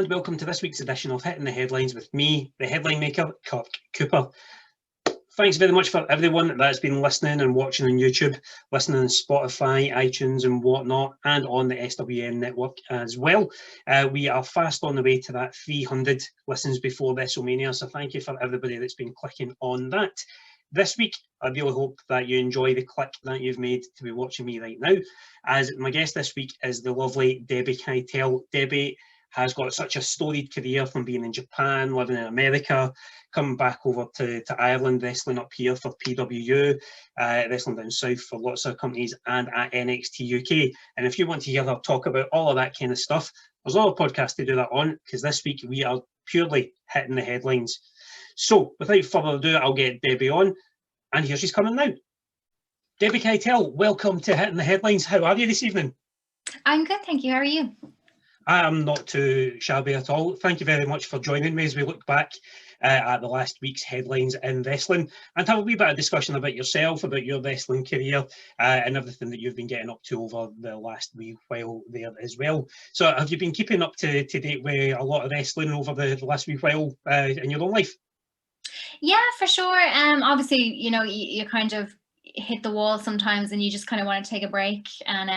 and welcome to this week's edition of Hitting the Headlines with me, the headline maker, Kirk Cooper. Thanks very much for everyone that's been listening and watching on YouTube, listening on Spotify, iTunes and whatnot, and on the SWN network as well. We are fast on the way to that 300 listens before WrestleMania, so thank you for everybody that's been clicking on that. This week, I really hope that you enjoy the click that you've made to be watching me right now, as my guest this week is the lovely Debbie Keitel. Debbie has got such a storied career from being in Japan, living in America, coming back over to Ireland, wrestling up here for PWU, wrestling down south for lots of companies, and at NXTUK. And if you want to hear her talk about all of that kind of stuff, there's another podcast to do that on, because this week we are purely hitting the headlines. So without further ado, I'll get Debbie on, and here she's coming now. Debbie Keitel, welcome to Hitting the Headlines. How are you this evening? I'm good, thank you. How are you? I am not too shabby at all. Thank you very much for joining me as we look back at the last week's headlines in wrestling and have a wee bit of discussion about yourself, about your wrestling career and everything that you've been getting up to over the last wee while there as well. So have you been keeping up to date with a lot of wrestling over the last wee while in your own life? Yeah, for sure. Obviously, you know, you kind of hit the wall sometimes and you just kind of want to take a break and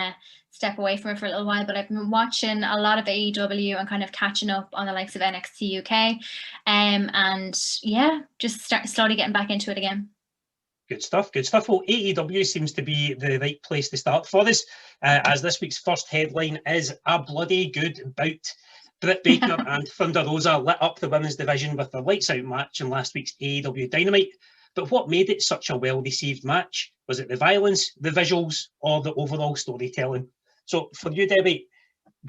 step away from it for a little while, but I've been watching a lot of AEW and kind of catching up on the likes of NXTUK, and yeah, just slowly getting back into it again. Good stuff, good stuff. Well, AEW seems to be the right place to start for this, as this week's first headline is a bloody good bout. Britt Baker and Thunder Rosa lit up the women's division with a lights-out match in last week's AEW Dynamite. But what made it such a well-received match? Was it the violence, the visuals, or the overall storytelling? So for you, Debbie,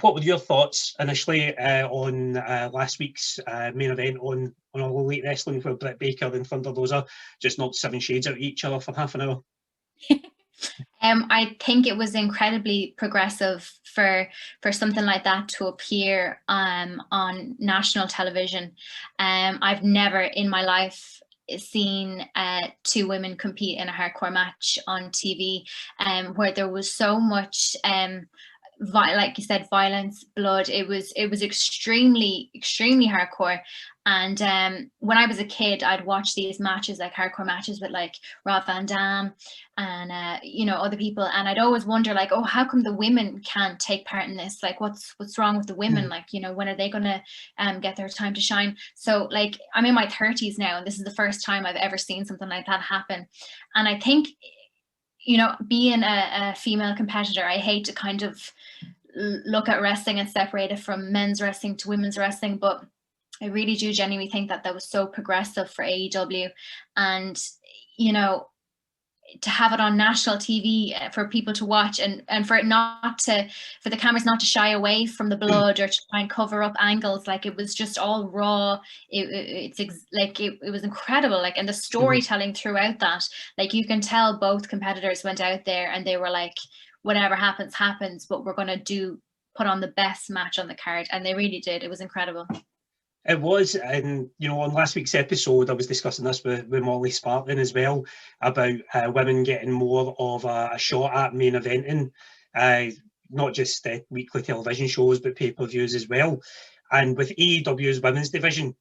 what were your thoughts initially on last week's main event on All Elite Wrestling, where Britt Baker and Thunder Rosa just knocked 7 shades out of each other for half an hour? I think it was incredibly progressive for something like that to appear on national television. I've never in my life seen two women compete in a hardcore match on TV, where there was so much like you said, violence, blood. It was extremely hardcore. And when I was a kid, I'd watch these matches, like hardcore matches with like Rob Van Dam and you know, other people, and I'd always wonder like, oh, how come the women can't take part in this? Like what's wrong with the women? Like, you know, when are they gonna get their time to shine? So like, I'm in my 30s now, and this is the first time I've ever seen something like that happen. And I think, you know, being a female competitor, I hate to kind of look at wrestling and separate it from men's wrestling to women's wrestling, but I really do genuinely think that was so progressive for AEW. And, you know, to have it on national TV for people to watch, and for it for the cameras not to shy away from the blood or to try and cover up angles, like it was just all raw. It was incredible, like, and the storytelling throughout that, like you can tell both competitors went out there and they were like, whatever happens, but we're going to put on the best match on the card, and they really did. It was incredible. It was, and you know, on last week's episode, I was discussing this with Molly Spartan as well, about women getting more of a shot at main eventing, not just weekly television shows, but pay-per-views as well. And with AEW's women's division,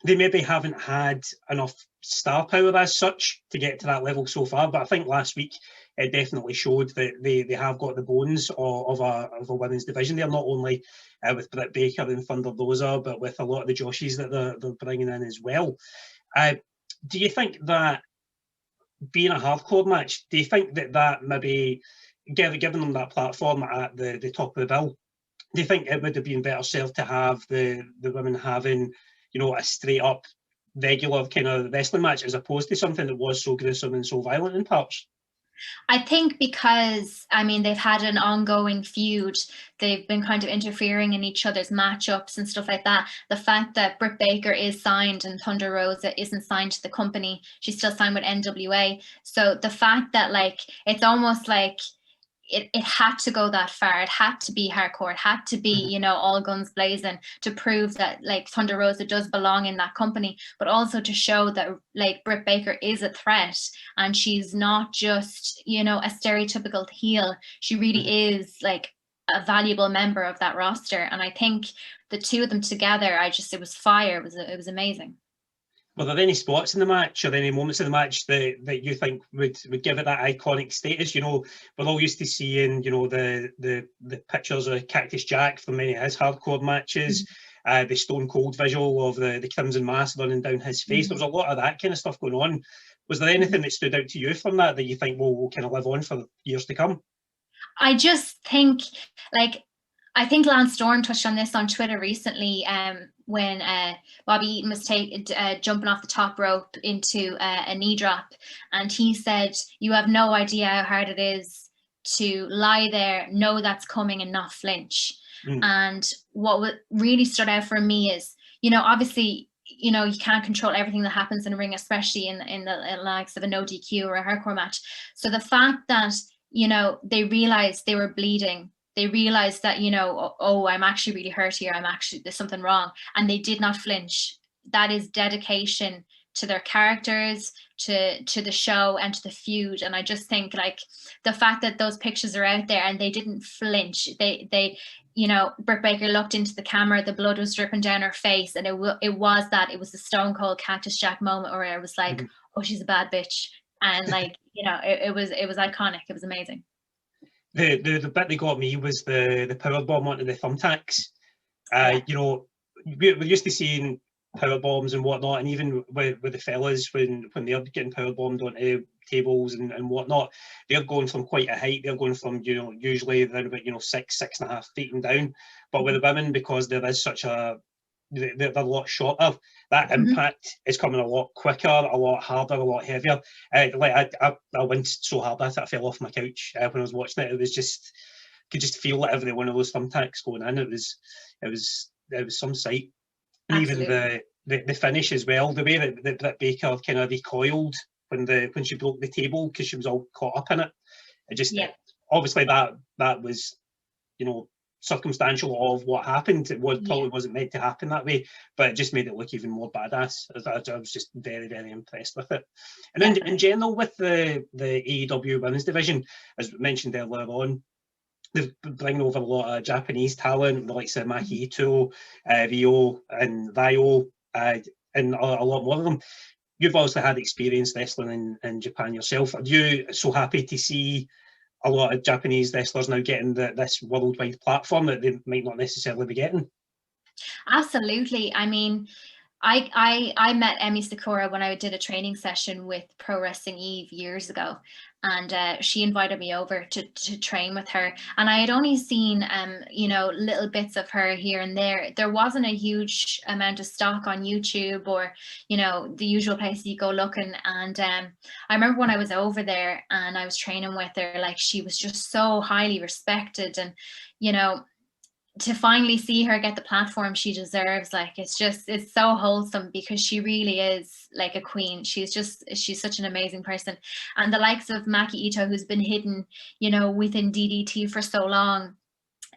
they maybe haven't had enough star power as such to get to that level so far, but I think last week it definitely showed that they have got the bones of a women's division. They're not only with Britt Baker and Thunder Rosa, but with a lot of the Joshies that they're bringing in as well. Do you think that being a hardcore match, do you think that maybe giving them that platform at the top of the bill, do you think it would have been better served to have the women having, you know, a straight up regular kind of wrestling match as opposed to something that was so gruesome and so violent in parts? I think because, I mean, they've had an ongoing feud. They've been kind of interfering in each other's matchups and stuff like that. The fact that Britt Baker is signed and Thunder Rosa isn't signed to the company, she's still signed with NWA. So the fact that, like, it's almost like it had to go that far. It had to be hardcore. It had to be, you know, all guns blazing to prove that, like, Thunder Rosa does belong in that company, but also to show that, like, Britt Baker is a threat and she's not just, you know, a stereotypical heel. She really is, like, a valuable member of that roster. And I think the two of them together, it was fire. It was amazing. Were there any spots in the match or any moments in the match that you think would give it that iconic status? You know, we're all used to seeing, you know, the pictures of Cactus Jack from many of his hardcore matches, the Stone Cold visual of the Crimson Mass running down his face. There was a lot of that kind of stuff going on. Was there anything that stood out to you from that you think will kind of live on for years to come? I just think, like, I think Lance Storm touched on this on Twitter recently, when Bobby Eaton was jumping off the top rope into a knee drop, and he said, "You have no idea how hard it is to lie there, know that's coming, and not flinch." And what really stood out for me is, you know, obviously, you know, you can't control everything that happens in a ring, especially in the likes of a no DQ or a hardcore match. So the fact that, you know, they realized they were bleeding. They realized that, you know, oh, I'm actually really hurt here. There's something wrong. And they did not flinch. That is dedication to their characters, to the show, and to the feud. And I just think, like, the fact that those pictures are out there and they didn't flinch. They you know, Britt Baker looked into the camera, the blood was dripping down her face. And it was the Stone Cold Cactus Jack moment where I was like, oh, she's a bad bitch. And, like, you know, it was iconic. It was amazing. The bit that got me was the power bomb onto the thumbtacks. You know, we're used to seeing power bombs and whatnot, and even with the fellas when they're getting power bombed onto tables and whatnot, they're going from quite a height. They're going from, you know, usually they're about, you know, 6.5 feet and down. But with the women, because there is such they're a lot shorter, that impact is coming a lot quicker, a lot harder, a lot heavier. Like I went so hard that I fell off my couch when I was watching it. It was just, could just feel every one of those thumbtacks going in. It was some sight. And Absolutely. Even the finish as well, the way that Baker kind of recoiled when she broke the table because she was all caught up in it. It just obviously that was, you know, circumstantial of what happened. It probably wasn't meant to happen that way, but it just made it look even more badass. I was just very, very impressed with it. And then in general with the AEW women's division, as mentioned earlier on, they're bringing over a lot of Japanese talent, the likes of Maki Ito, Ryo and Ryo, and a lot more of them. You've also had experience wrestling in Japan yourself. Are you so happy to see a lot of Japanese wrestlers now getting this worldwide platform that they might not necessarily be getting? Absolutely. I mean, I met Emi Sakura when I did a training session with Pro Wrestling Eve years ago, and she invited me over to train with her. And I had only seen, you know, little bits of her here and there. There wasn't a huge amount of stock on YouTube or, you know, the usual places you go looking. And I remember when I was over there and I was training with her, like, she was just so highly respected, and, you know, to finally see her get the platform she deserves, like, it's so wholesome, because she really is like a queen. She's such an amazing person. And the likes of Maki Ito, who's been hidden, you know, within DDT for so long,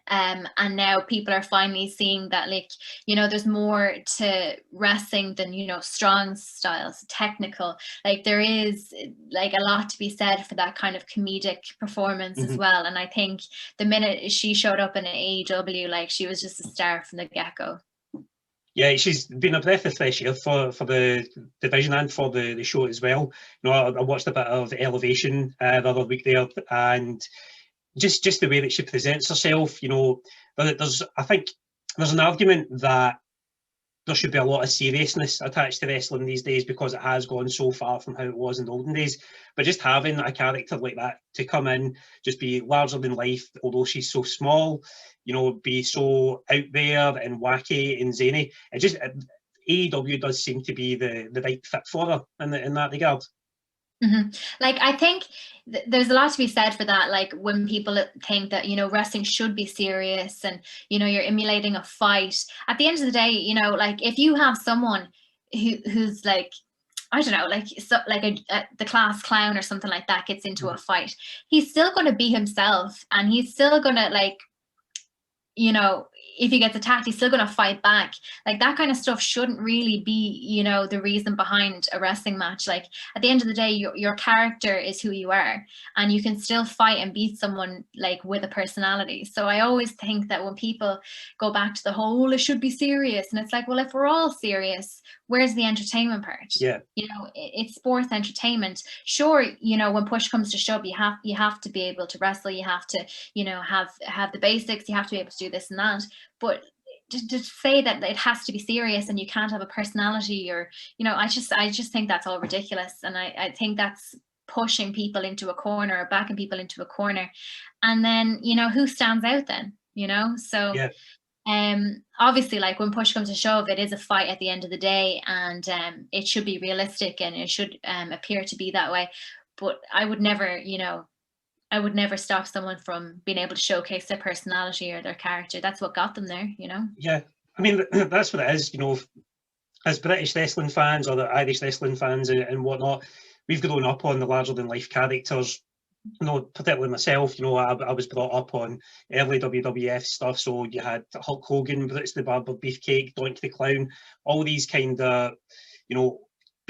and now people are finally seeing that, like, you know, there's more to wrestling than, you know, strong styles, technical. Like, there is, like, a lot to be said for that kind of comedic performance as well. And I think the minute she showed up in AEW, like, she was just a star from the get-go. Yeah, she's been a breath of fresh air for the division and for the show as well. You know, I watched a bit of Elevation the other week there, and just the way that she presents herself, you know, I think there's an argument that there should be a lot of seriousness attached to wrestling these days because it has gone so far from how it was in the olden days. But just having a character like that to come in, just be larger than life, although she's so small, you know, be so out there and wacky and zany. AEW does seem to be the right fit for her in that regard. Like, I think there's a lot to be said for that. Like, when people think that, you know, wrestling should be serious and, you know, you're emulating a fight, at the end of the day, you know, like, if you have someone who's like, I don't know, like, so, like the class clown or something like that gets into a fight, he's still going to be himself, and he's still going to, like, you know, if he gets attacked, he's still going to fight back. Like, that kind of stuff shouldn't really be, you know, the reason behind a wrestling match. Like, at the end of the day, your character is who you are, and you can still fight and beat someone like with a personality. So I always think that when people go back to the whole, well, it should be serious, and it's like, well, if we're all serious, where's the entertainment part? Yeah. You know, it's sports entertainment. Sure, you know, when push comes to shove, you have to be able to wrestle. You have to, you know, have the basics. You have to be able to do this and that. But to say that it has to be serious and you can't have a personality, or, you know, I just think that's all ridiculous. And I think that's pushing people into a corner, or backing people into a corner. And then, you know, who stands out then, you know? So yeah. Obviously, like, when push comes to shove, it is a fight at the end of the day, and it should be realistic, and it should appear to be that way. But I would never, you know, I would never stop someone from being able to showcase their personality or their character. That's what got them there, you know? Yeah. I mean, that's what it is, you know, as British wrestling fans, or the Irish wrestling fans and whatnot, we've grown up on the larger than life characters. You know, particularly myself, you know, I was brought up on early WWF stuff. So you had Hulk Hogan, Brutus the Barber, Beefcake, Doink the Clown, all these kind of, you know,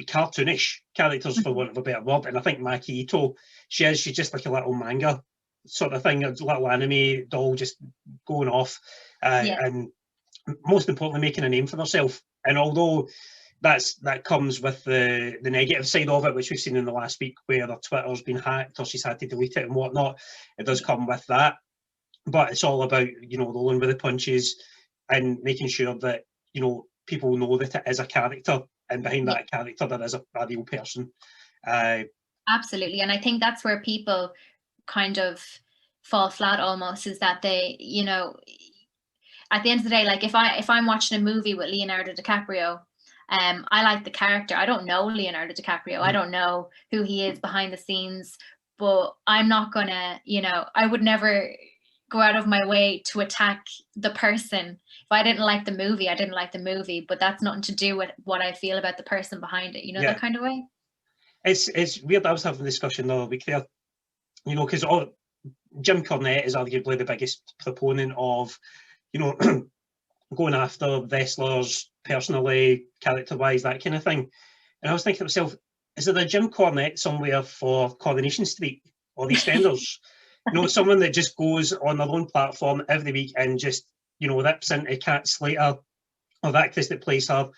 cartoonish characters, for want of a better word. And I think Maki Ito, she's just like a little manga sort of thing, a little anime doll just going off, and most importantly, making a name for herself. And although that comes with the negative side of it, which we've seen in the last week, where her Twitter's been hacked or she's had to delete it and whatnot, it does come with that. But it's all about, you know, rolling with the punches and making sure that, you know, people know that it is a character, and behind that character there is a real person. Absolutely. And I think that's where people kind of fall flat almost, is that they, you know, at the end of the day, like, if I'm watching a movie with Leonardo DiCaprio, I like the character. I don't know Leonardo DiCaprio. I don't know who he is behind the scenes, but I'm not gonna, you know, I would never go out of my way to attack the person. If I didn't like the movie, I didn't like the movie, but that's nothing to do with what I feel about the person behind it, you know, that kind of way. It's weird. I was having a discussion the other week there, you know, because Jim Cornette is arguably the biggest proponent of, you know, going after wrestlers personally, character-wise, that kind of thing. And I was thinking to myself, is there a Jim Cornette somewhere for Coronation Street or EastEnders? You know, someone that just goes on their own platform every week and just, you know, rips into Kat Slater, or the actress that plays her,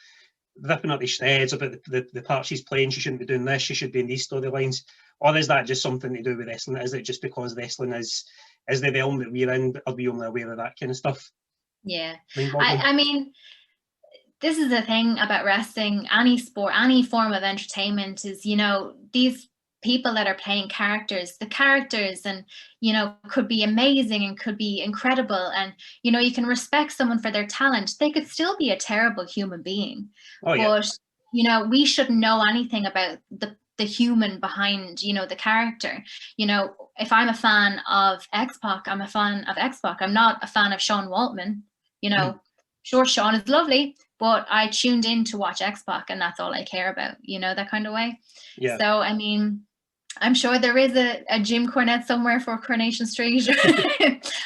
ripping up the shreds about the part she's playing. She shouldn't be doing this, she should be in these storylines. Or is that just something to do with wrestling? Is it just because wrestling is the realm that we're in? Are we only aware of that kind of stuff? Yeah. I mean, this is the thing about wrestling, any sport, any form of entertainment, is, you know, these people that are playing characters, the characters, and, you know, could be amazing and could be incredible. And, you know, you can respect someone for their talent. They could still be a terrible human being. But, you know, we shouldn't know anything about the human behind, you know, the character. You know, if I'm a fan of X-Pac, I'm a fan of X-Pac. I'm not a fan of Sean Waltman. You know, sure, Sean is lovely, but I tuned in to watch X-Pac, and that's all I care about, you know, that kind of way. Yeah. So, I mean, I'm sure there is a Jim Cornette somewhere for Coronation Street.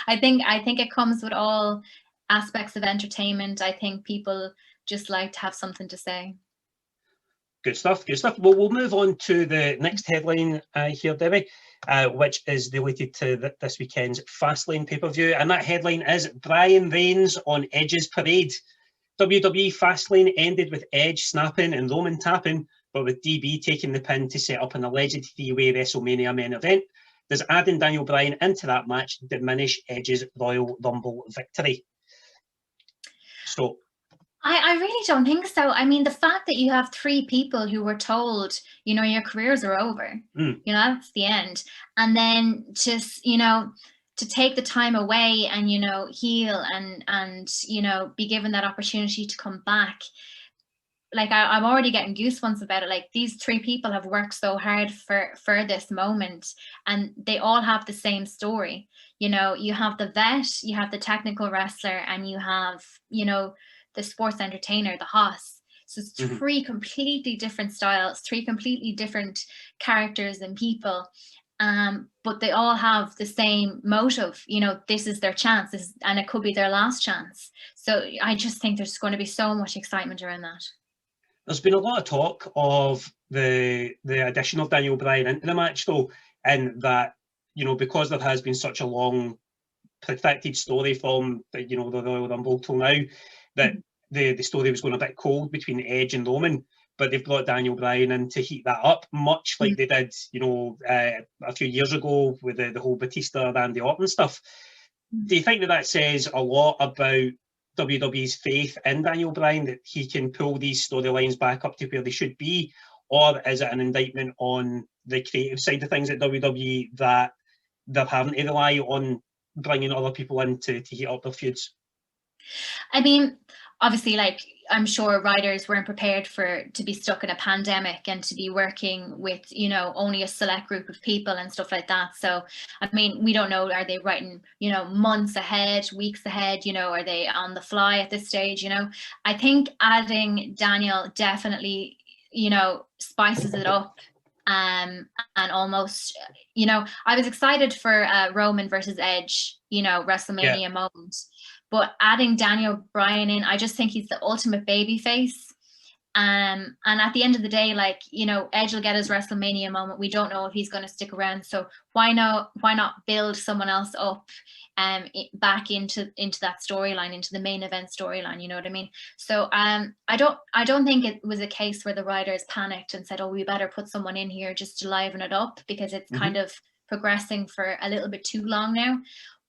I think it comes with all aspects of entertainment. I think people just like to have something to say. Good stuff, good stuff. Well, we'll move on to the next headline here, Debbie, which is related to this weekend's Fastlane pay-per-view. And that headline is Bryan reigns on Edge's parade. WWE Fastlane ended with Edge snapping and Roman tapping, but with DB taking the pin to set up an alleged three-way WrestleMania main event. Does adding Daniel Bryan into that match diminish Edge's Royal Rumble victory? So, I really don't think so. I mean, the fact that you have three people who were told, you know, your careers are over, you know, that's the end. And then just, you know, to take the time away and, you know, heal and, you know, be given that opportunity to come back. Like, I'm already getting goosebumps about it. Like, these three people have worked so hard for this moment, and they all have the same story. You know, you have the vet, you have the technical wrestler, and you have, you know, the sports entertainer, the hoss. So it's three completely different styles, three completely different characters and people. But they all have the same motive. You know, this is their chance, and it could be their last chance. So I just think there's going to be so much excitement around that. There's been a lot of talk of the addition of Daniel Bryan into the match, though, and that, you know, because there has been such a long protracted story from the Royal Rumble till now, that the story was going a bit cold between Edge and Roman, but they've brought Daniel Bryan in to heat that up, much like they did, you know, a few years ago with the whole Batista Randy Orton stuff. Do you think that says a lot about WWE's faith in Daniel Bryan, that he can pull these storylines back up to where they should be, or is it an indictment on the creative side of things at WWE that they're having to rely on bringing other people in to heat up their feuds? I mean, obviously, like, I'm sure writers weren't prepared to be stuck in a pandemic and to be working with, you know, only a select group of people and stuff like that. So, I mean, we don't know, are they writing, you know, months ahead, weeks ahead, you know, are they on the fly at this stage, you know? I think adding Daniel definitely, you know, spices it up. And almost, you know, I was excited for Roman versus Edge, you know, WrestleMania moment. But adding Daniel Bryan in, I just think he's the ultimate baby face. And at the end of the day, like, you know, Edge will get his WrestleMania moment. We don't know if he's going to stick around. So why not build someone else up back into that storyline, into the main event storyline, you know what I mean? So I don't think it was a case where the writers panicked and said, oh, we better put someone in here just to liven it up, because it's kind of progressing for a little bit too long now.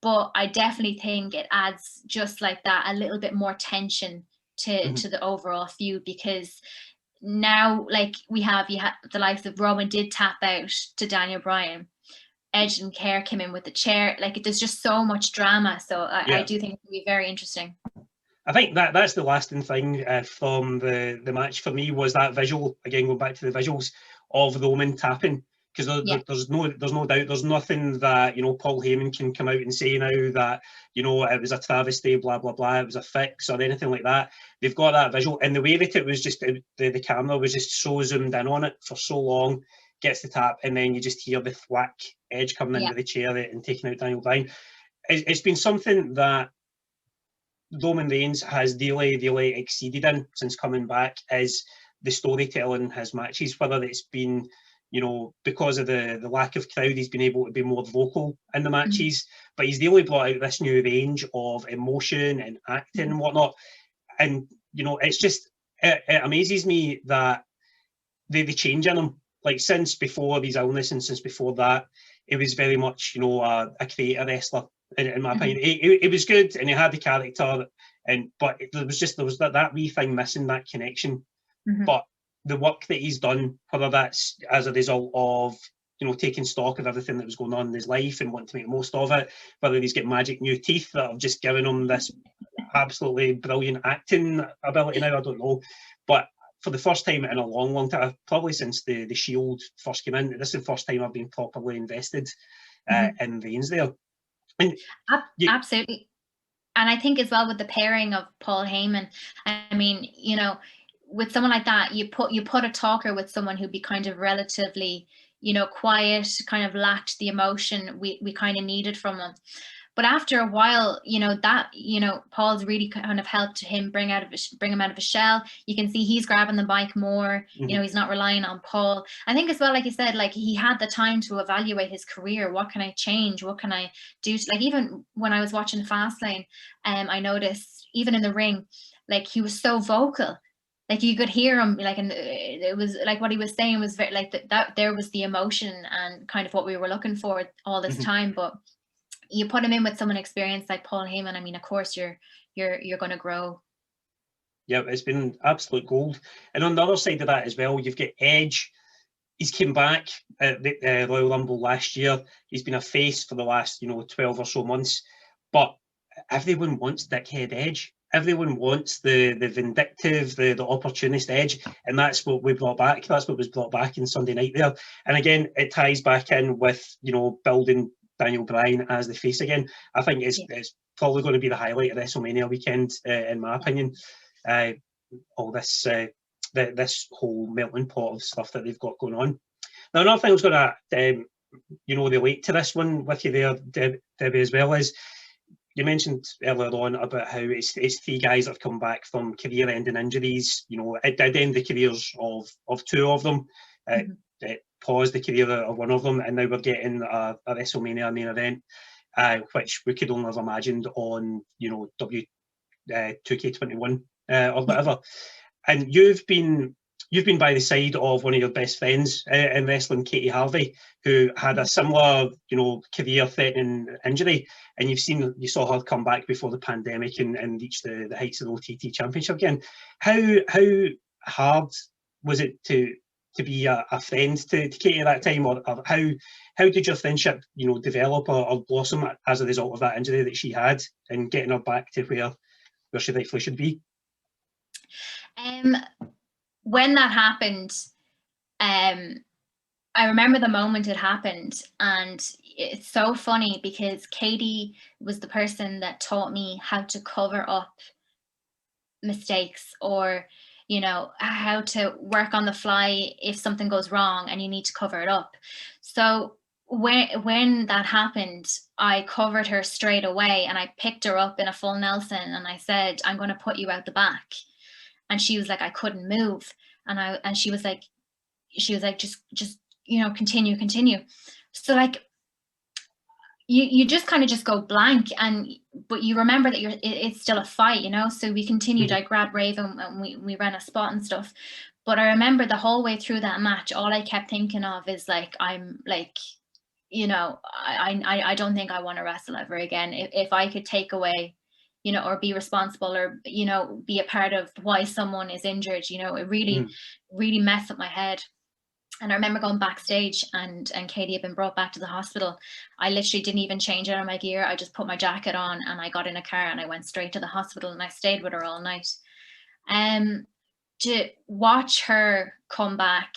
But I definitely think it adds, just like that, a little bit more tension to the overall feud, because now, like, you have the likes of Roman did tap out to Daniel Bryan. Edge didn't care, came in with the chair. Like, there's just so much drama. So I do think it'll be very interesting. I think that's the lasting thing from the match for me, was that visual. Again, going back to the visuals of Roman tapping. Because there's no doubt, there's nothing that, you know, Paul Heyman can come out and say now that, you know, it was a travesty, blah blah blah, it was a fix or anything like that. They've got that visual, and the way that it was just the camera was just so zoomed in on it for so long, gets the tap, and then you just hear the thwack, Edge coming into the chair and taking out Daniel Bryan. It's been something that Roman Reigns has really exceeded in since coming back, is the storytelling in his matches, whether it's been, you know, because of the lack of crowd, he's been able to be more vocal in the matches, but he's really brought out this new range of emotion and acting and whatnot. And, you know, it's just, it amazes me that the change in him, like, since before his illness and since before that, it was very much, you know, a creator wrestler, in my opinion. It was good, and he had the character, but there was that wee thing missing, that connection. But the work that he's done, whether that's as a result of, you know, taking stock of everything that was going on in his life and wanting to make the most of it, whether he's got magic new teeth that have just given him this absolutely brilliant acting ability now, I don't know. But for the first time in a long time, probably since the Shield first came in, this is the first time I've been properly invested in Reigns there. And absolutely. And I think as well, with the pairing of Paul Heyman, I mean, you know, with someone like that, you put a talker with someone who'd be kind of relatively, you know, quiet, kind of lacked the emotion we kind of needed from them. But after a while, you know, that, you know, Paul's really kind of helped him bring him out of his shell. You can see he's grabbing the mic more. You know, he's not relying on Paul. I think as well, like you said, like, he had the time to evaluate his career. What can I change? What can I do? Like, even when I was watching Fastlane, I noticed even in the ring, like, he was so vocal. Like, you could hear him, like, and it was like what he was saying was very, like, that there was the emotion and kind of what we were looking for all this time. But you put him in with someone experienced like Paul Heyman, I mean, of course you're going to grow. Yeah, it's been absolute gold. And on the other side of that as well, you've got Edge. He's came back at the Royal Rumble last year. He's been a face for the last, you know, 12 or so months. But everyone wants Dickhead Edge. Everyone wants the vindictive, the opportunist Edge, and that's what we brought back. That's what was brought back in Sunday Night there. And again, it ties back in with, you know, building Daniel Bryan as the face again. I think it's probably going to be the highlight of WrestleMania weekend, in my opinion. All this this whole melting pot of stuff that they've got going on. Now, another thing I was going to relate to this one with you there, Debbie, as well, is you mentioned earlier on about how it's 3 guys that have come back from career-ending injuries. It did end the careers of 2 of them. It paused the career of one of them, and now we're getting a WrestleMania main event, which we could only have imagined on, W2K21 or whatever. And you've been by the side of one of your best friends in wrestling, Katie Harvey, who had a similar, career-threatening injury, and you saw her come back before the pandemic and reach the heights of the OTT Championship again. How hard was it to be a friend to Katie at that time, or how did your friendship, develop or blossom as a result of that injury that she had, and getting her back to where she rightfully should be? When that happened, I remember the moment it happened, and it's so funny because Katie was the person that taught me how to cover up mistakes, or how to work on the fly if something goes wrong and you need to cover it up. So when that happened, I covered her straight away, and I picked her up in a full Nelson, and I said, "I'm going to put you out the back." And she was like, I couldn't move. And she was like, just continue. So like, you just kind of just go blank, but you remember that it's still a fight, So we continued. I grabbed Raven and we ran a spot and stuff. But I remember the whole way through that match, all I kept thinking of is like, I'm like, I don't think I want to wrestle ever again. If I could take away, or be responsible, or, be a part of why someone is injured, it really messed up my head. And I remember going backstage, and Katie had been brought back to the hospital. I literally didn't even change out of my gear. I just put my jacket on, and I got in a car, and I went straight to the hospital, and I stayed with her all night. To watch her come back,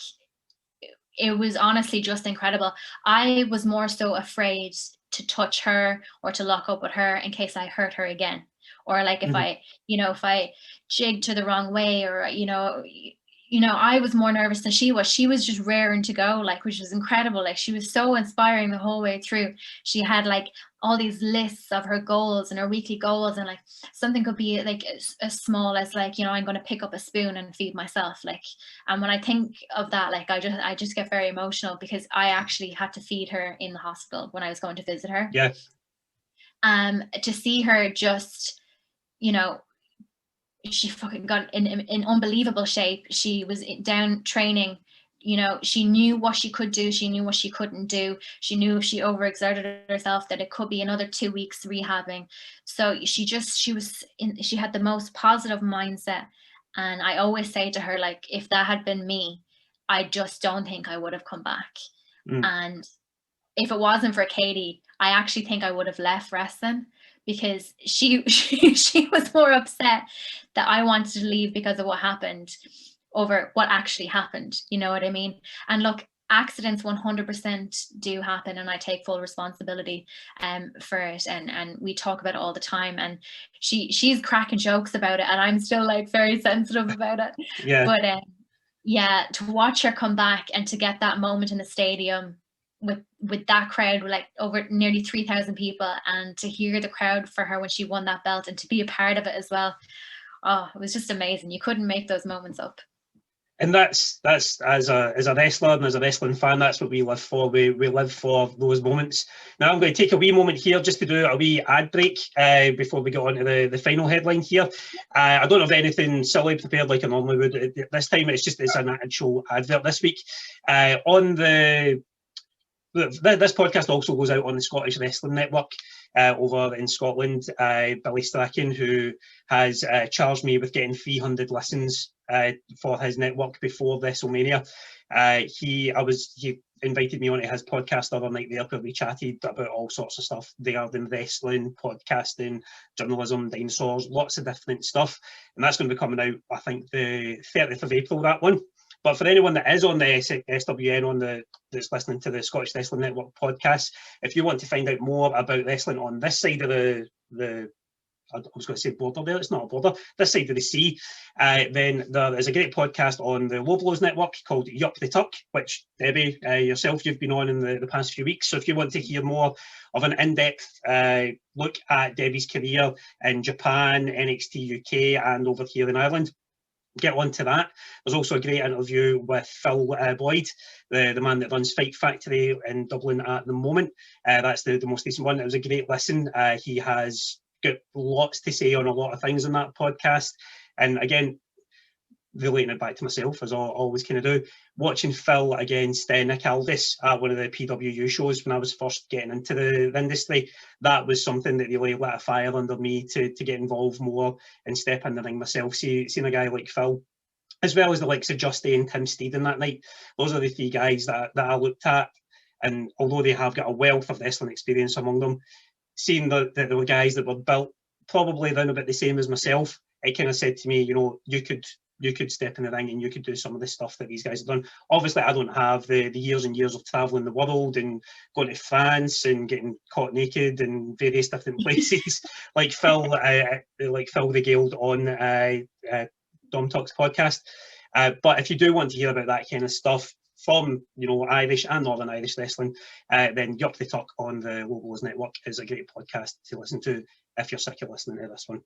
it was honestly just incredible. I was more so afraid to touch her or to lock up with her in case I hurt her again. Or like if I jigged to the wrong way, or, I was more nervous than she was. She was just raring to go, like, which was incredible. Like, she was so inspiring the whole way through. She had like all these lists of her goals and her weekly goals, and like something could be like as small as like, I'm going to pick up a spoon and feed myself. Like, and when I think of that, like, I just get very emotional, because I actually had to feed her in the hospital when I was going to visit her. Yeah. To see her just, she fucking got in unbelievable shape. She was down training. She knew what she could do. She knew what she couldn't do. She knew if she overexerted herself that it could be another 2 weeks rehabbing. So she had the most positive mindset. And I always say to her, like, if that had been me, I just don't think I would have come back. And if it wasn't for Katie, I actually think I would have left wrestling, because she was more upset that I wanted to leave because of what happened over what actually happened. You know what I mean? And look, accidents 100% do happen, and I take full responsibility for it. And we talk about it all the time. And she's cracking jokes about it, and I'm still like very sensitive about it. Yeah. But yeah, to watch her come back and to get that moment in the stadium with that crowd, like over nearly 3,000 people, and to hear the crowd for her when she won that belt, and to be a part of it as well. Oh, it was just amazing. You couldn't make those moments up. And that's as a wrestler and as a wrestling fan, that's what we live for. We live for those moments. Now I'm going to take a wee moment here just to do a wee ad break before we get on to the final headline here. I don't have anything silly prepared like I normally would. This time it's an actual advert this week. This podcast also goes out on the Scottish Wrestling Network over in Scotland. Billy Strachan, who has charged me with getting 300 listens for his network before WrestleMania. He invited me onto his podcast the other night there, where we chatted about all sorts of stuff regarding wrestling, podcasting, journalism, dinosaurs, lots of different stuff. And that's going to be coming out, I think, the 30th of April, that one. But for anyone that is on the SWN that's listening to the Scottish Wrestling Network podcast, if you want to find out more about wrestling on this side of the I was going to say border there, it's not a border, this side of the sea, then there is a great podcast on the LOBLO's network called Yup the Tuck, which Debbie, yourself, you've been on in the past few weeks. So if you want to hear more of an in-depth look at Debbie's career in Japan, NXT UK, and over here in Ireland, get on to that. There's also a great interview with Phil Boyd, the man that runs Fight Factory in Dublin at the moment. That's the most recent one. It was a great listen. He has got lots to say on a lot of things in that podcast. And again, relating it back to myself, as I always kind of do, watching Phil against Nick Aldis at one of the PWU shows when I was first getting into the industry, that was something that really lit a fire under me to get involved more and step in the ring myself. Seeing a guy like Phil, as well as the likes of Justy and Tim Steeden that night, those are the three guys that I looked at. And although they have got a wealth of wrestling experience among them, seeing the guys that were built probably around about the same as myself, it kind of said to me, you know, you could step in the ring and you could do some of the stuff that these guys have done. Obviously, I don't have the years and years of traveling the world and going to France and getting caught naked in various different places like Phil regaled on Dom Talks podcast. But if you do want to hear about that kind of stuff from, you know, Irish and Northern Irish wrestling, then Yup the Tuck on the LOBLO'S network is a great podcast to listen to if you're sick of listening to this one.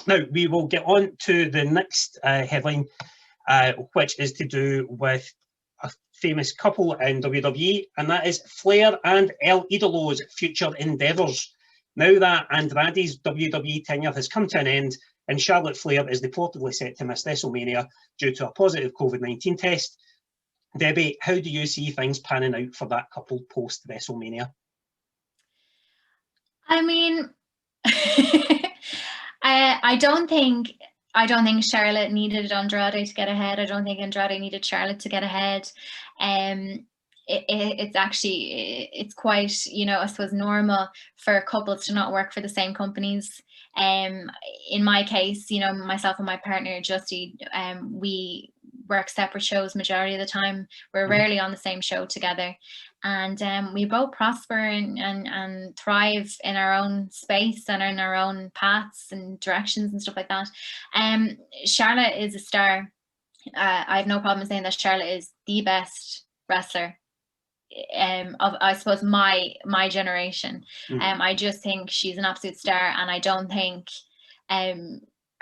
Now, we will get on to the next headline, which is to do with a famous couple in WWE, and that is Flair and El Idolo's future endeavours. Now that Andrade's WWE tenure has come to an end, and Charlotte Flair is reportedly set to miss WrestleMania due to a positive COVID-19 test, Debbie, how do you see things panning out for that couple post-WrestleMania? I mean... I don't think Charlotte needed Andrade to get ahead. I don't think Andrade needed Charlotte to get ahead. It's quite, you know, I suppose normal for couples to not work for the same companies. In my case, you know, myself and my partner Justy, we work separate shows majority of the time. We're rarely on the same show together, and we both prosper and thrive in our own space and in our own paths and directions and stuff like that. Charlotte is a star. I have no problem saying that Charlotte is the best wrestler of, I suppose, my generation. I just think she's an absolute star, and I don't think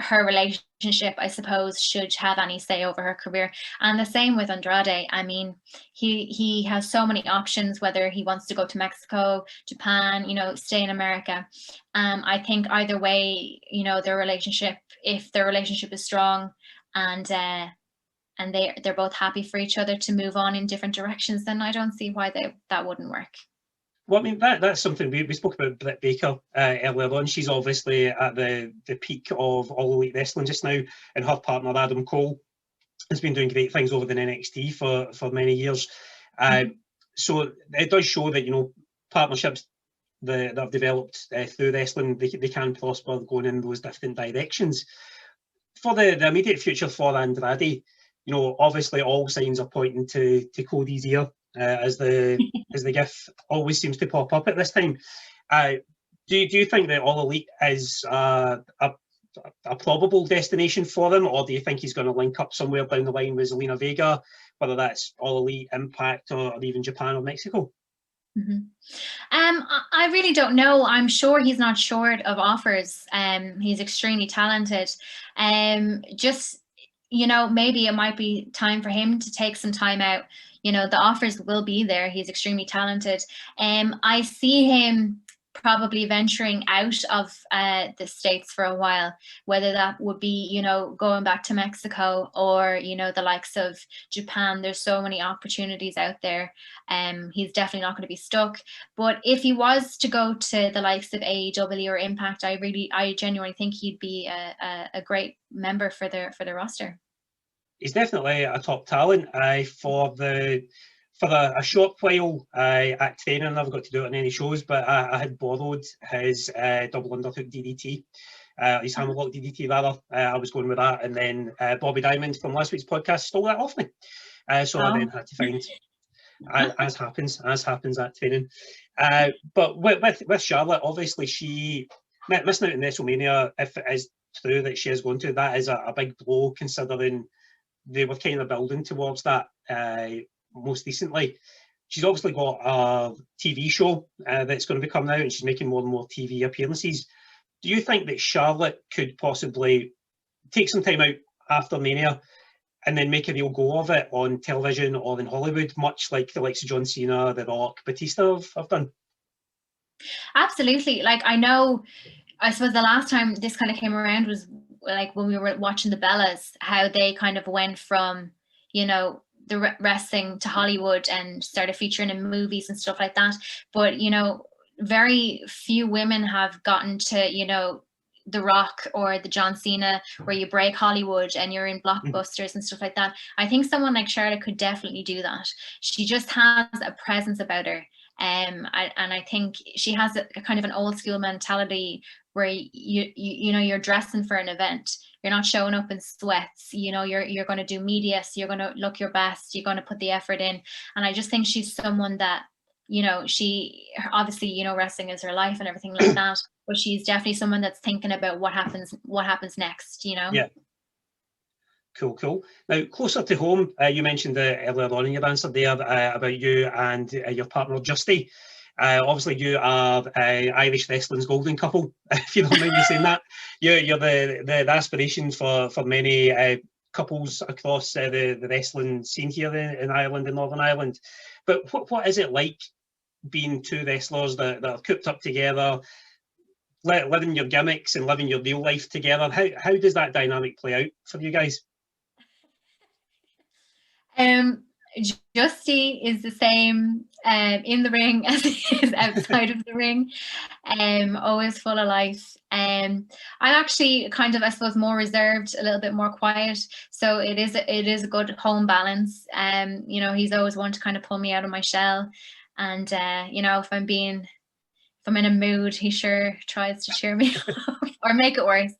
her relationship, I suppose, should have any say over her career. And the same with Andrade. I mean, he has so many options, whether he wants to go to Mexico, Japan, you know, stay in America. I think either way, you know, their relationship, if their relationship is strong and they're both happy for each other to move on in different directions, then I don't see why that wouldn't work. Well, I mean, that's something we spoke about Britt Baker earlier on. She's obviously at the peak of All Elite Wrestling just now, and her partner Adam Cole has been doing great things over in NXT for many years. So it does show that, you know, partnerships that have developed through wrestling, they can prosper going in those different directions. For the immediate future for Andrade, you know, obviously all signs are pointing to Cody's ear. As the GIF always seems to pop up at this time. Do you think that All Elite is a probable destination for him, or do you think he's going to link up somewhere down the line with Zelina Vega, whether that's All Elite, Impact, or even Japan or Mexico? I really don't know. I'm sure he's not short of offers. He's extremely talented. Just, you know, maybe it might be time for him to take some time out. You know, the offers will be there. He's extremely talented. I see him probably venturing out of the States for a while, whether that would be, you know, going back to Mexico or, you know, the likes of Japan. There's so many opportunities out there. He's definitely not going to be stuck. But if he was to go to the likes of AEW or Impact, I genuinely think he'd be a great member for the roster. He's definitely a top talent. For a short while at training, I never got to do it on any shows, but I had borrowed his double underhook DDT, his hammerlock DDT rather. I was going with that, and then Bobby Diamond from last week's podcast stole that off me. So I then had to find, as happens at training. But with Charlotte, obviously she missing out in WrestleMania, if it is true that she is going to, that is a big blow, considering they were kind of building towards that most recently. She's obviously got a TV show that's going to be coming out, and she's making more and more TV appearances. Do you think that Charlotte could possibly take some time out after Mania and then make a real go of it on television or in Hollywood, much like the likes of John Cena, The Rock, Batista have done? Absolutely. Like, I suppose the last time this kind of came around was like when we were watching the Bellas, how they kind of went from, you know, the wrestling to Hollywood and started featuring in movies and stuff like that. But, you know, very few women have gotten to, you know, The Rock or the John Cena, where you break Hollywood and you're in blockbusters and stuff like that. I think someone like Charlotte could definitely do that. She just has a presence about her. And I think she has a kind of an old school mentality where you know, you're dressing for an event. You're not showing up in sweats. You know, you're going to do media, so you're going to look your best. You're going to put the effort in. And I just think she's someone that, you know, she obviously, you know, wrestling is her life and everything like that. But she's definitely someone that's thinking about what happens next, you know? Yeah. Cool. Now, closer to home, you mentioned earlier on in your answer there about you and your partner, Justy. Obviously, you are Irish wrestling's golden couple, if you don't mind me saying that. You're the aspiration for many couples across the wrestling scene here in Ireland and Northern Ireland. But what is it like being two wrestlers that are cooped up together, living your gimmicks and living your real life together? How does that dynamic play out for you guys? Justy is the same in the ring as he is outside of the ring. Always full of life. I'm actually kind of, I suppose, more reserved, a little bit more quiet. So it is a good home balance. You know, he's always one to kind of pull me out of my shell. And you know, if I'm in a mood, he sure tries to cheer me up or make it worse.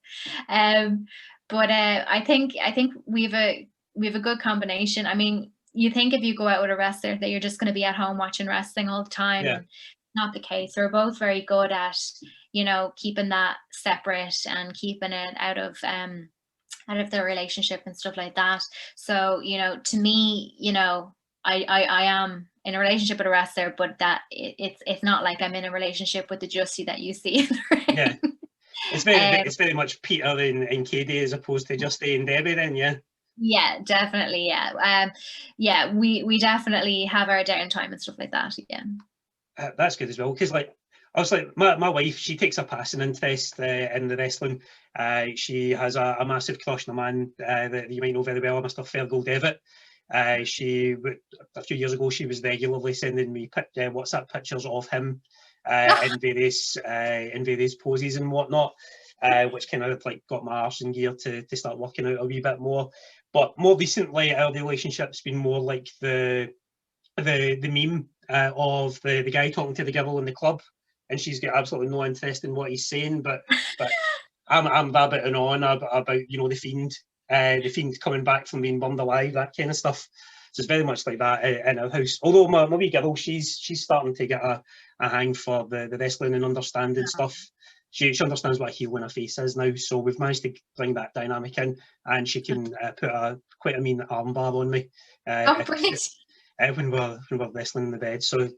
But I think we have a good combination. I mean, you think if you go out with a wrestler that you're just going to be at home watching wrestling all the time. Yeah. Not the case. We're both very good at, you know, keeping that separate and keeping it out of the relationship and stuff like that. So, you know, to me, you know, I am in a relationship with a wrestler, but that it's not like I'm in a relationship with the Justy that you see in the ring. Yeah. It's very much Peter and Katie as opposed to Justy and Debbie then, yeah? Yeah, definitely, yeah. Yeah, we definitely have our downtime and stuff like that, yeah. That's good as well, because like, I was like, my wife, she takes a passing interest in the wrestling. She has a massive crush on a man that you might know very well, Mr. Fergal Devitt. She, a few years ago, she was regularly sending me WhatsApp pictures of him in various poses and whatnot, which kind of like got my arse in gear to start working out a wee bit more. But more recently, our relationship's been more like the meme of the guy talking to the girl in the club, and she's got absolutely no interest in what he's saying, but I'm rabbiting on about, you know, the fiend coming back from being burned alive, that kind of stuff. So it's very much like that in our house. Although my wee girl, she's starting to get a hang for the wrestling and understanding stuff. She understands what a heel and a face is now, so we've managed to bring that dynamic in, and she can put quite a mean armbar on me when we're wrestling in the bed. So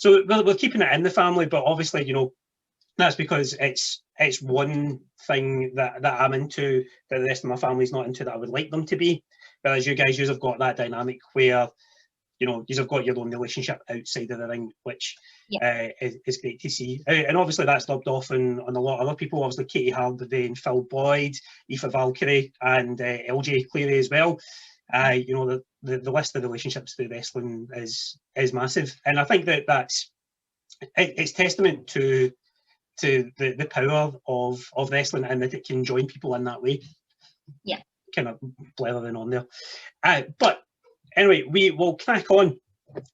we're keeping it in the family, but obviously, you know, that's because it's one thing that I'm into that the rest of my family's not into that I would like them to be. Whereas you guys, you've got that dynamic where, you know, you've got your own relationship outside of the ring, which is great to see. And obviously that's rubbed off on a lot of other people. Obviously Katie Hardy and Phil Boyd, Aoife Valkyrie and LJ Cleary as well. You know, the list of relationships through wrestling is massive. And I think it's testament to the power of wrestling, and that it can join people in that way. Yeah. Kind of blathering on there. But anyway, we will crack on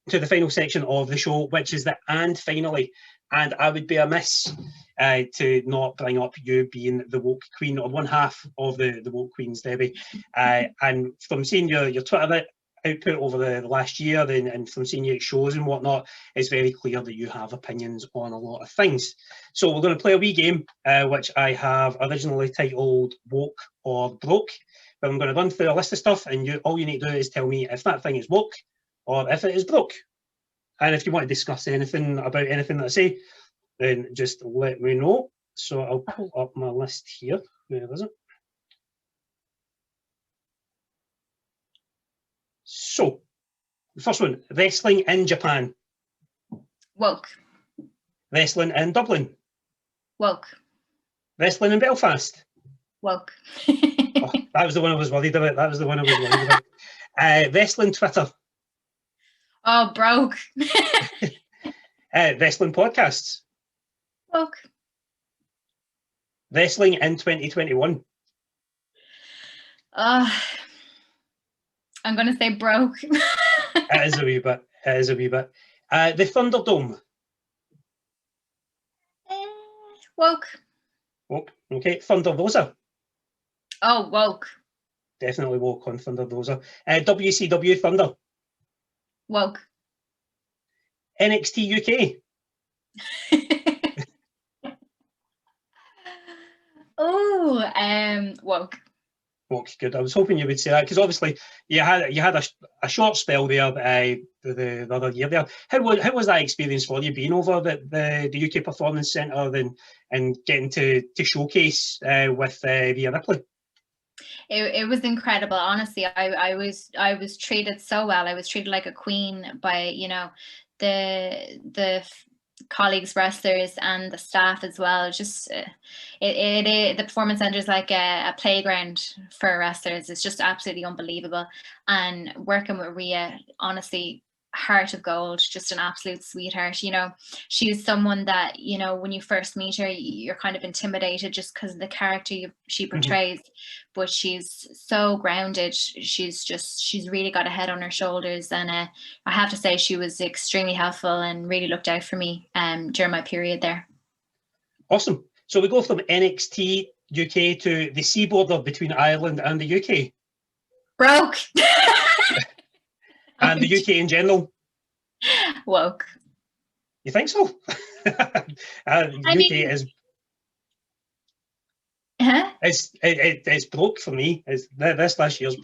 to the final section of the show, which is the "and finally." And I would be amiss to not bring up you being the woke queen, or one half of the woke queens, Debbie. And from seeing your Twitter output over the last year and from seeing you at shows and whatnot, it's very clear that you have opinions on a lot of things. So we're going to play a wee game, which I have originally titled Woke or Broke. But I'm going to run through a list of stuff, and all you need to do is tell me if that thing is woke or if it is broke. And if you want to discuss anything about anything that I say, then just let me know. So I'll pull up my list here. Where is it? So, the first one, wrestling in Japan. Woke. Wrestling in Dublin. Woke. Wrestling in Belfast. Woke. Oh, that was the one I was worried about. Wrestling Twitter. Oh, broke. Wrestling podcasts. Woke. Wrestling in 2021. I'm going to say broke. It is a wee bit. The Thunderdome. Woke. Woke. Okay. Thunder Rosa. Oh, woke. Definitely woke on Thunder Rosa. WCW Thunder. Woke. NXT UK. Oh, woke. Woke, good. I was hoping you would say that because obviously you had a short spell there the other year there. How was that experience for you being over the UK Performance Centre and getting to showcase with Rhea Ripley? It was incredible. Honestly, I was treated so well. I was treated like a queen by the colleagues, wrestlers, and the staff as well. Just the Performance Centre is like a playground for wrestlers. It's just absolutely unbelievable. And working with Rhea, honestly, heart of gold, just an absolute sweetheart. She's someone that, when you first meet her, you're kind of intimidated just because of the character she portrays, but she's so grounded. She's really got a head on her shoulders, and I have to say she was extremely helpful and really looked out for me during my period there. Awesome. So we go from NXT UK to the sea border between Ireland and the UK. Broke. And the UK in general. Woke. You think so? UK is. Huh? It's broke for me. This last year's.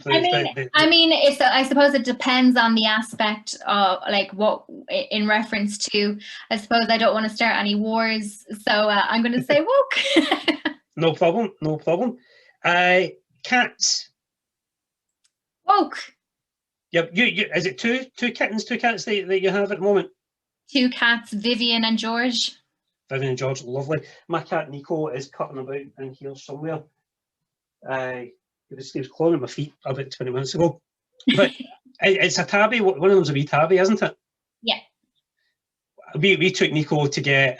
I suppose it depends on the aspect of what in reference to. I suppose I don't want to start any wars, so I'm going to say woke. No problem. Cats. Woke. Yep. You is it two kittens, two cats that you have at the moment? 2 cats, Vivian and George. Vivian and George, lovely. My cat Nico is cutting about in here somewhere. He was clawing at my feet about 20 minutes ago. But it's a tabby. One of them's a wee tabby, isn't it? Yeah. We took Nico to get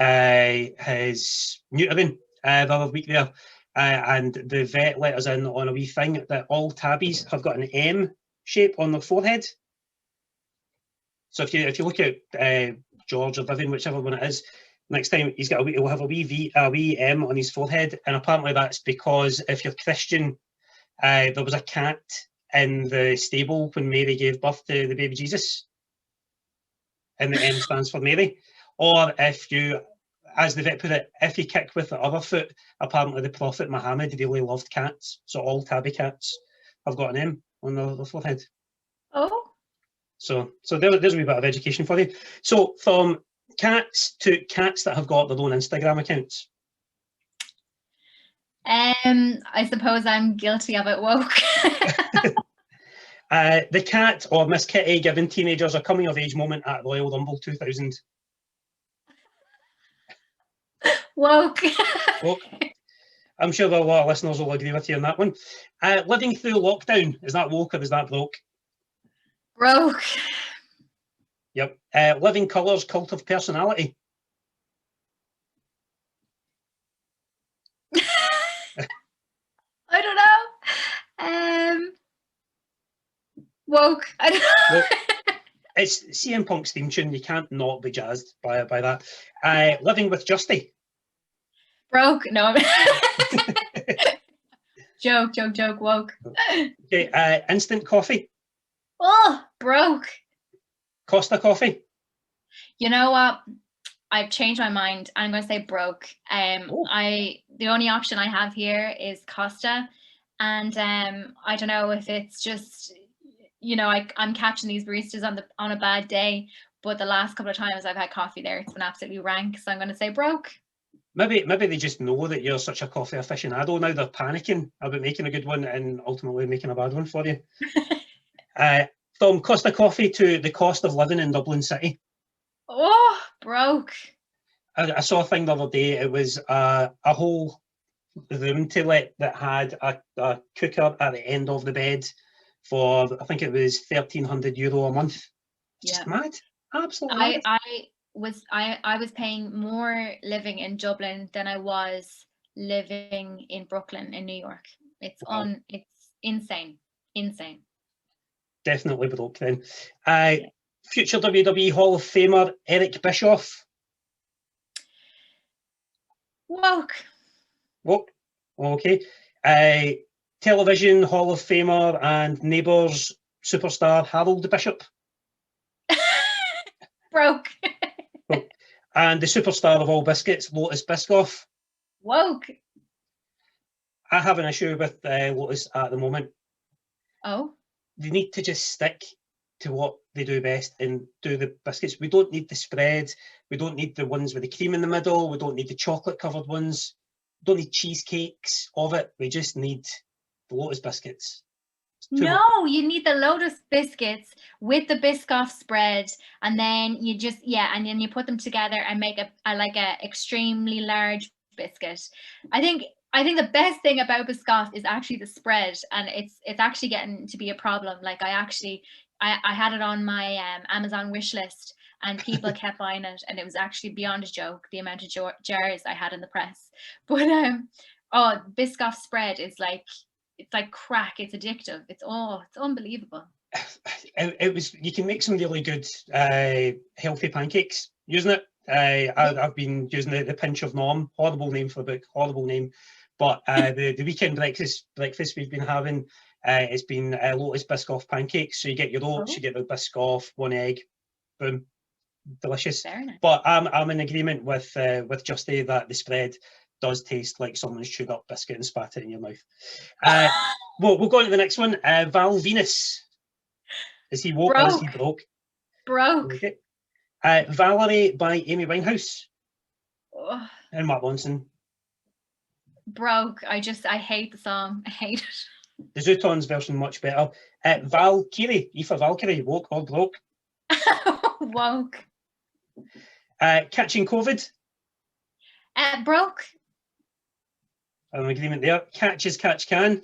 his neutering the other week there, and the vet let us in on a wee thing that all tabbies have got an M shape on their forehead. So if you look at George or Vivian, whichever one it is, next time he'll have a wee M on his forehead, and apparently that's because if you're Christian, there was a cat in the stable when Mary gave birth to the baby Jesus, and the M stands for Mary. Or if you, as the vet put it, if you kick with the other foot, apparently the Prophet Muhammad really loved cats, so all tabby cats have got an M on their forehead. Oh. So there's a wee bit of education for you. So from cats to cats that have got their own Instagram accounts. I suppose I'm guilty of it. Woke. The cat or Miss Kitty giving teenagers a coming of age moment at Royal Rumble 2000. Woke. Woke. I'm sure that a lot of listeners will agree with you on that one. Living through lockdown, is that woke or is that broke? Broke. Yep. Living Colours, Cult of Personality. I don't know. Woke. I don't know. Woke. It's CM Punk's theme tune. You can't not be jazzed by that. Living with Justy. Broke. No. Joke. Woke. Okay. Instant coffee. Oh, broke. Costa Coffee? You know what? I've changed my mind. I'm going to say broke. Oh. The only option I have here is Costa, and I don't know if it's just, you know, I'm catching these baristas on a bad day, but the last couple of times I've had coffee there, it's been absolutely rank. So I'm going to say broke. Maybe they just know that you're such a coffee aficionado. Now they're panicking about making a good one and ultimately making a bad one for you. From Costa Coffee to the cost of living in Dublin City. Oh, broke. I saw a thing the other day. It was a whole room to let that had a cooker at the end of the bed for, I think it was €1,300 a month. Just mad. Absolutely mad. I was paying more living in Dublin than I was living in Brooklyn in New York. It's insane. Definitely broke then. Future WWE Hall of Famer Eric Bischoff. Woke. Okay. Television Hall of Famer and Neighbours superstar Harold Bishop. Broke. And the superstar of all biscuits, Lotus Biscoff. Woke. I have an issue with Lotus at the moment. Oh. They need to just stick to what they do best and do the biscuits. We don't need the spread. We don't need the ones with the cream in the middle. We don't need the chocolate covered ones. We don't need cheesecakes of it. We just need the Lotus biscuits. No, you need the Lotus biscuits with the Biscoff spread, and then you just and then you put them together and make a extremely large biscuit. I think the best thing about Biscoff is actually the spread, and it's actually getting to be a problem. Like I had it on my Amazon wish list, and people kept buying it, and it was actually beyond a joke the amount of jars I had in the press. But Biscoff spread is like, it's like crack. It's addictive. It's unbelievable. It was. You can make some really good healthy pancakes using it. I've been using the Pinch of Nom. Horrible name for a book. Horrible name. But the weekend breakfast we've been having, it's been Lotus Biscoff pancakes. So you get your oats, you get the Biscoff, one egg, boom, delicious. Nice. But I'm in agreement with Justy that the spread does taste like someone's chewed up biscuit and spat it in your mouth. We'll go on to the next one. Val Venus. Is he woke or is he broke? Broke. Okay. Valerie by Amy Winehouse. And Mark Ronson. Broke. I hate the song. I hate it. The Zootons version much better. Valkyrie. Aoife Valkyrie. Woke or broke? Woke. Catching COVID. Broke. I'm in agreement there. Catch as catch can.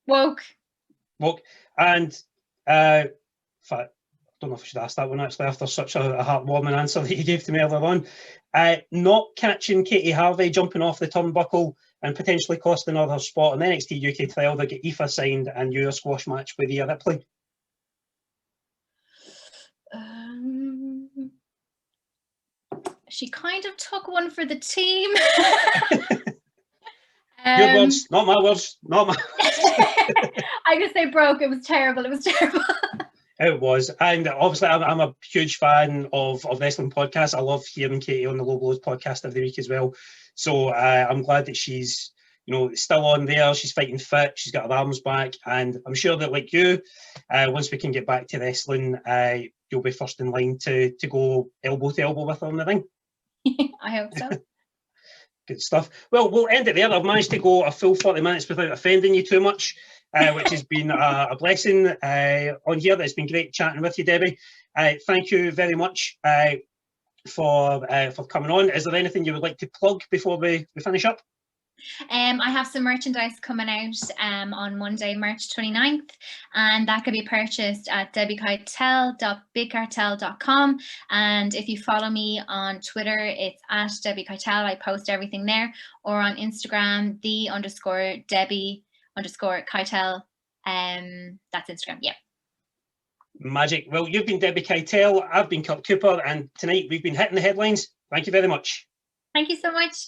Woke. And in fact, I don't know if I should ask that one actually after such a heartwarming answer that you gave to me earlier on. Not catching Katie Harvey jumping off the turnbuckle and potentially costing her spot on the NXT UK trial that get Aoife signed and you a squash match with Rhea Ripley. She kind of took one for the team. Your words, not my words. Not my. I could say broke. It was terrible. It was, and obviously I'm a huge fan of wrestling podcasts. I love hearing Katie on the BOUT podcast every week as well. So I'm glad that she's still on there. She's fighting fit. She's got her arms back, and I'm sure that like you, once we can get back to wrestling, you'll be first in line to go elbow to elbow with her in the ring. I hope so. Good stuff. Well, we'll end it there. I've managed to go a full 40 minutes without offending you too much, which has been a blessing on here. It's been great chatting with you, Debbie. Thank you very much for coming on. Is there anything you would like to plug before we finish up? I have some merchandise coming out on Monday, March 29th, and that can be purchased at debbiekeitel.bigcartel.com. And if you follow me on Twitter, it's at Debbie Keitel. I post everything there, or on Instagram, _Debbie_Keitel. That's Instagram. Yeah. Magic. Well, you've been Debbie Keitel. I've been Kurt Cooper, and tonight we've been hitting the headlines. Thank you very much. Thank you so much.